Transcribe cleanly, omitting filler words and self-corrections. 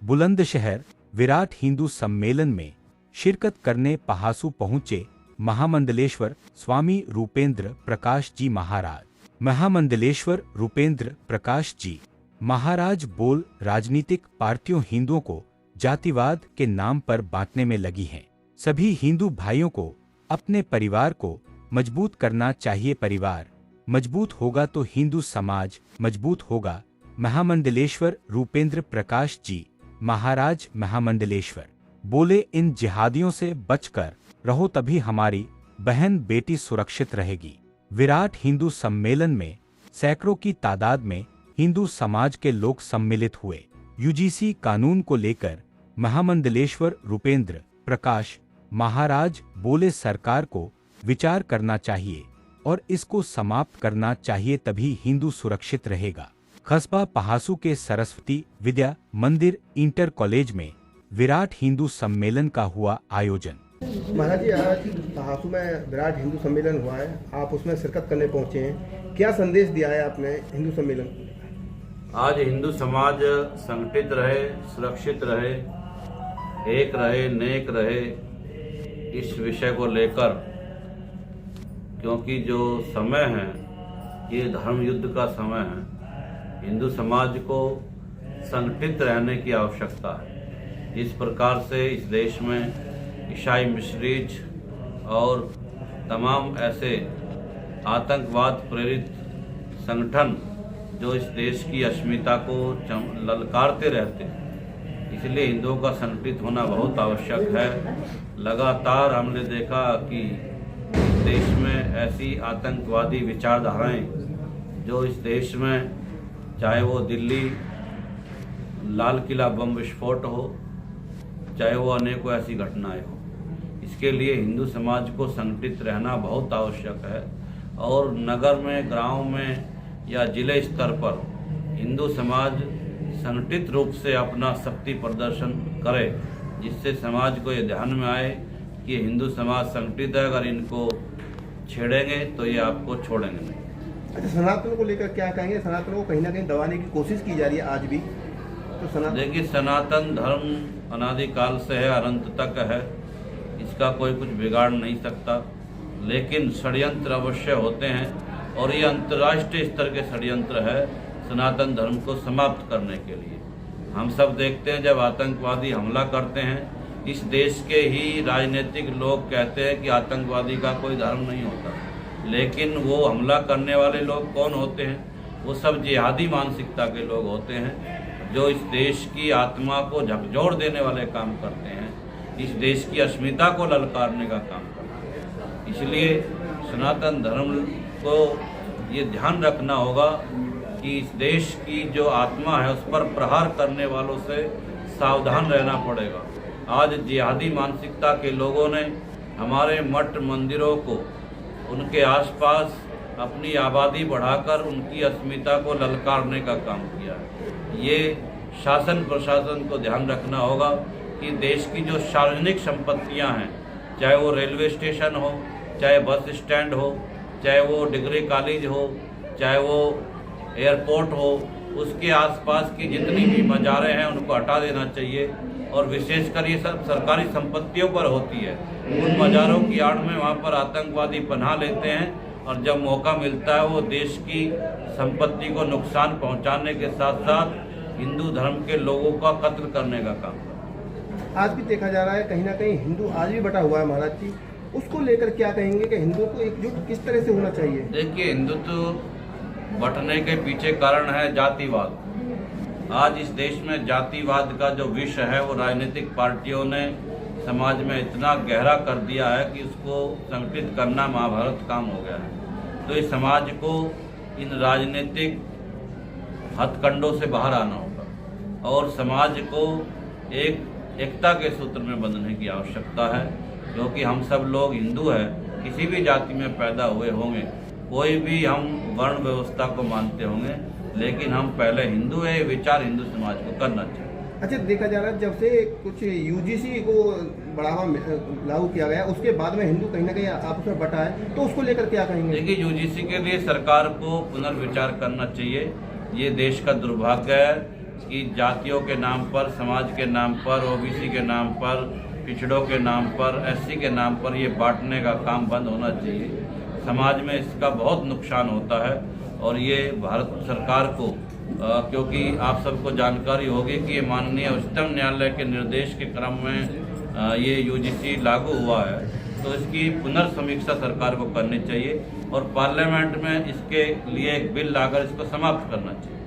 बुलंदशहर विराट हिंदू सम्मेलन में शिरकत करने पहासू पहुंचे महामंडलेश्वर स्वामी रूपेंद्र प्रकाश जी महाराज। महामंडलेश्वर रूपेंद्र प्रकाश जी महाराज बोल राजनीतिक पार्टियों हिंदुओं को जातिवाद के नाम पर बांटने में लगी हैं। सभी हिंदू भाइयों को अपने परिवार को मजबूत करना चाहिए। परिवार मजबूत होगा तो हिंदू समाज मजबूत होगा। महामंडलेश्वर रूपेंद्र प्रकाश जी महाराज महामंडलेश्वर बोले, इन जिहादियों से बचकर रहो, तभी हमारी बहन बेटी सुरक्षित रहेगी। विराट हिंदू सम्मेलन में सैकड़ों की तादाद में हिंदू समाज के लोग सम्मिलित हुए। यूजीसी कानून को लेकर महामंडलेश्वर रूपेंद्र प्रकाश महाराज बोले, सरकार को विचार करना चाहिए और इसको समाप्त करना चाहिए, तभी हिंदू सुरक्षित रहेगा। कस्बा पहासू के सरस्वती विद्या मंदिर इंटर कॉलेज में विराट हिंदू सम्मेलन का हुआ आयोजन। महाराज जी, आज पहासू में विराट हिंदू सम्मेलन हुआ है, आप उसमें शिरकत करने पहुंचे हैं, क्या संदेश दिया है आपने हिंदू सम्मेलन? आज हिंदू समाज संगठित रहे, सुरक्षित रहे, एक रहे, नेक रहे, इस विषय को लेकर, क्योंकि जो समय है ये धर्म युद्ध का समय है। हिंदू समाज को संगठित रहने की आवश्यकता है। इस प्रकार से इस देश में ईसाई मिशनरीज और तमाम ऐसे आतंकवाद प्रेरित संगठन जो इस देश की अस्मिता को ललकारते रहते हैं, इसलिए हिंदुओं का संगठित होना बहुत आवश्यक है। लगातार हमने देखा कि इस देश में ऐसी आतंकवादी विचारधाराएं जो इस देश में, चाहे वो दिल्ली लाल किला बम विस्फोट हो, चाहे वो अनेकों ऐसी घटनाएं हो, इसके लिए हिंदू समाज को संगठित रहना बहुत आवश्यक है। और नगर में, गांव में या जिले स्तर पर हिंदू समाज संगठित रूप से अपना शक्ति प्रदर्शन करे, जिससे समाज को ये ध्यान में आए कि हिंदू समाज संगठित है, अगर इनको छेड़ेंगे तो ये आपको छोड़ेंगे नहीं। अच्छा, सनातन को लेकर क्या कहेंगे? सनातन को कहीं ना कहीं दबाने की कोशिश की जा रही है आज भी, तो सनातन देखिए, सनातन धर्म अनादिकाल से है, अनंत तक है, इसका कोई कुछ बिगाड़ नहीं सकता। लेकिन षड्यंत्र अवश्य होते हैं और ये अंतर्राष्ट्रीय स्तर के षड्यंत्र है सनातन धर्म को समाप्त करने के लिए। हम सब देखते हैं जब आतंकवादी हमला करते हैं, इस देश के ही राजनीतिक लोग कहते हैं कि आतंकवादी का कोई धर्म नहीं होता, लेकिन वो हमला करने वाले लोग कौन होते हैं? वो सब जिहादी मानसिकता के लोग होते हैं जो इस देश की आत्मा को झकझोर देने वाले काम करते हैं, इस देश की अस्मिता को ललकारने का काम करते हैं। इसलिए सनातन धर्म को ये ध्यान रखना होगा कि इस देश की जो आत्मा है उस पर प्रहार करने वालों से सावधान रहना पड़ेगा। आज जिहादी मानसिकता के लोगों ने हमारे मठ मंदिरों को, उनके आसपास अपनी आबादी बढ़ाकर उनकी अस्मिता को ललकारने का काम किया है। ये शासन प्रशासन को ध्यान रखना होगा कि देश की जो सार्वजनिक संपत्तियां हैं, चाहे वो रेलवे स्टेशन हो, चाहे बस स्टैंड हो, चाहे वो डिग्री कॉलेज हो, चाहे वो एयरपोर्ट हो, उसके आसपास की जितनी भी मज़ारें हैं उनको हटा देना चाहिए। और विशेषकर ये सब सरकारी संपत्तियों पर होती है। उन मज़ारों की आड़ में वहाँ पर आतंकवादी पनाह लेते हैं और जब मौका मिलता है वो देश की संपत्ति को नुकसान पहुँचाने के साथ साथ हिंदू धर्म के लोगों का कत्ल करने का काम करते हैं। आज भी देखा जा रहा है कहीं ना कहीं हिंदू आज भी बटा हुआ है। महाराज जी, उसको लेकर क्या कहेंगे कि हिंदुओं को एकजुट किस तरह से होना चाहिए? देखिए, हिंदुत्व बंटने के पीछे कारण है जातिवाद। आज इस देश में जातिवाद का जो विष है वो राजनीतिक पार्टियों ने समाज में इतना गहरा कर दिया है कि उसको संगठित करना महाभारत काम हो गया है। तो इस समाज को इन राजनीतिक हथकंडों से बाहर आना होगा और समाज को एकता के सूत्र में बंधने की आवश्यकता है, क्योंकि हम सब लोग हिंदू हैं, किसी भी जाति में पैदा हुए होंगे, कोई भी हम वर्ण व्यवस्था को मानते होंगे, लेकिन हम पहले हिंदू है, विचार हिंदू समाज को करना चाहिए। अच्छा, देखा जा रहा है जब से कुछ यूजीसी को बढ़ावा लागू किया गया उसके बाद में हिंदू कहीं ना कहीं आपस में बटा है, तो उसको लेकर क्या कहेंगे? देखिए, यूजीसी के लिए सरकार को पुनर्विचार करना चाहिए। ये देश का दुर्भाग्य है कि जातियों के नाम पर, समाज के नाम पर, ओबीसी के नाम पर, पिछड़ों के नाम पर, एससी के नाम पर ये बांटने का काम बंद होना चाहिए। समाज में इसका बहुत नुकसान होता है और ये भारत सरकार को क्योंकि आप सबको जानकारी होगी कि ये माननीय उच्चतम न्यायालय के निर्देश के क्रम में ये यूजीसी लागू हुआ है, तो इसकी पुनर्समीक्षा सरकार को करनी चाहिए और पार्लियामेंट में इसके लिए एक बिल लाकर इसको समाप्त करना चाहिए।